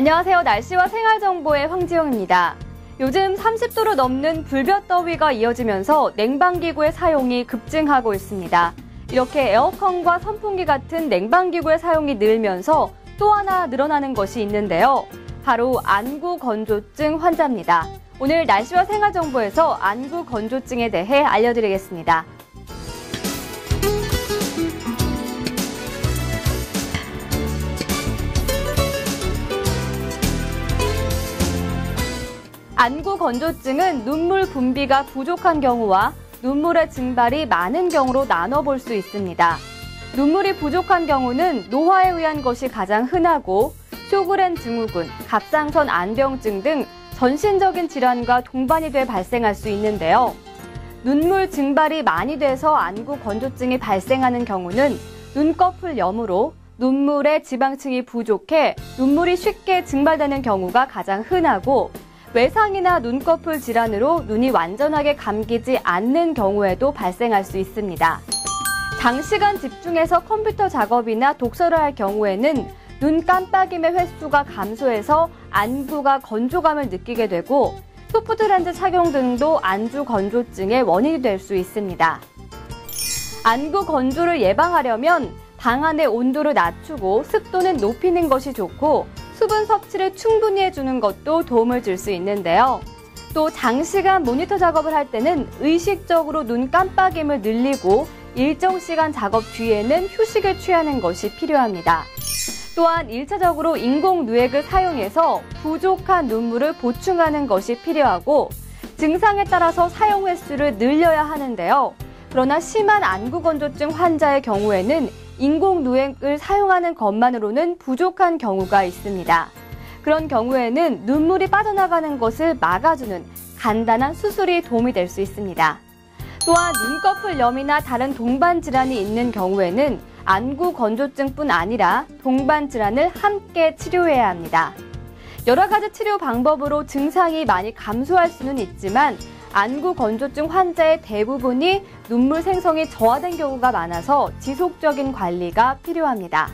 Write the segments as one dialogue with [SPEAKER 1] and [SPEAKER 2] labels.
[SPEAKER 1] 안녕하세요. 날씨와 생활정보의 황지영입니다. 요즘 30도로 넘는 불볕더위가 이어지면서 냉방기구의 사용이 급증하고 있습니다. 이렇게 에어컨과 선풍기 같은 냉방기구의 사용이 늘면서 또 하나 늘어나는 것이 있는데요. 바로 안구건조증 환자입니다. 오늘 날씨와 생활정보에서 안구건조증에 대해 알려드리겠습니다. 안구건조증은 눈물 분비가 부족한 경우와 눈물의 증발이 많은 경우로 나눠볼 수 있습니다. 눈물이 부족한 경우는 노화에 의한 것이 가장 흔하고 쇼그렌 증후군, 갑상선 안병증 등 전신적인 질환과 동반이 돼 발생할 수 있는데요. 눈물 증발이 많이 돼서 안구건조증이 발생하는 경우는 눈꺼풀염으로 눈물의 지방층이 부족해 눈물이 쉽게 증발되는 경우가 가장 흔하고 외상이나 눈꺼풀 질환으로 눈이 완전하게 감기지 않는 경우에도 발생할 수 있습니다. 장시간 집중해서 컴퓨터 작업이나 독서를 할 경우에는 눈 깜빡임의 횟수가 감소해서 안구가 건조감을 느끼게 되고 소프트렌즈 착용 등도 안구 건조증의 원인이 될 수 있습니다. 안구 건조를 예방하려면 방 안의 온도를 낮추고 습도는 높이는 것이 좋고 수분 섭취를 충분히 해주는 것도 도움을 줄 수 있는데요. 또 장시간 모니터 작업을 할 때는 의식적으로 눈 깜빡임을 늘리고 일정 시간 작업 뒤에는 휴식을 취하는 것이 필요합니다. 또한 1차적으로 인공누액을 사용해서 부족한 눈물을 보충하는 것이 필요하고 증상에 따라서 사용 횟수를 늘려야 하는데요. 그러나 심한 안구건조증 환자의 경우에는 인공누액을 사용하는 것만으로는 부족한 경우가 있습니다. 그런 경우에는 눈물이 빠져나가는 것을 막아주는 간단한 수술이 도움이 될 수 있습니다. 또한 눈꺼풀염이나 다른 동반 질환이 있는 경우에는 안구건조증뿐 아니라 동반 질환을 함께 치료해야 합니다. 여러 가지 치료 방법으로 증상이 많이 감소할 수는 있지만 안구건조증 환자의 대부분이 눈물 생성이 저하된 경우가 많아서 지속적인 관리가 필요합니다.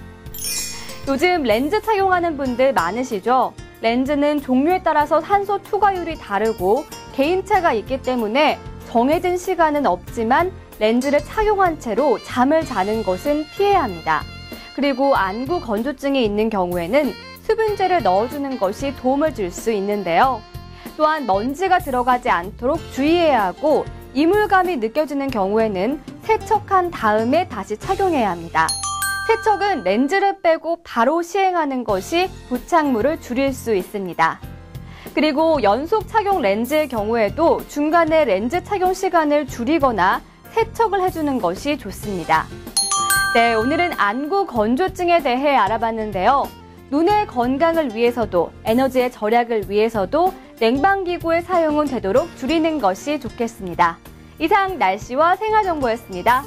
[SPEAKER 1] 요즘 렌즈 착용하는 분들 많으시죠? 렌즈는 종류에 따라서 산소 투과율이 다르고 개인차가 있기 때문에 정해진 시간은 없지만 렌즈를 착용한 채로 잠을 자는 것은 피해야 합니다. 그리고 안구건조증이 있는 경우에는 수분제를 넣어주는 것이 도움을 줄 수 있는데요. 또한 먼지가 들어가지 않도록 주의해야 하고 이물감이 느껴지는 경우에는 세척한 다음에 다시 착용해야 합니다. 세척은 렌즈를 빼고 바로 시행하는 것이 부착물을 줄일 수 있습니다. 그리고 연속 착용 렌즈의 경우에도 중간에 렌즈 착용 시간을 줄이거나 세척을 해주는 것이 좋습니다. 네, 오늘은 안구 건조증에 대해 알아봤는데요. 눈의 건강을 위해서도 에너지의 절약을 위해서도 냉방기구의 사용은 되도록 줄이는 것이 좋겠습니다. 이상 날씨와 생활정보였습니다.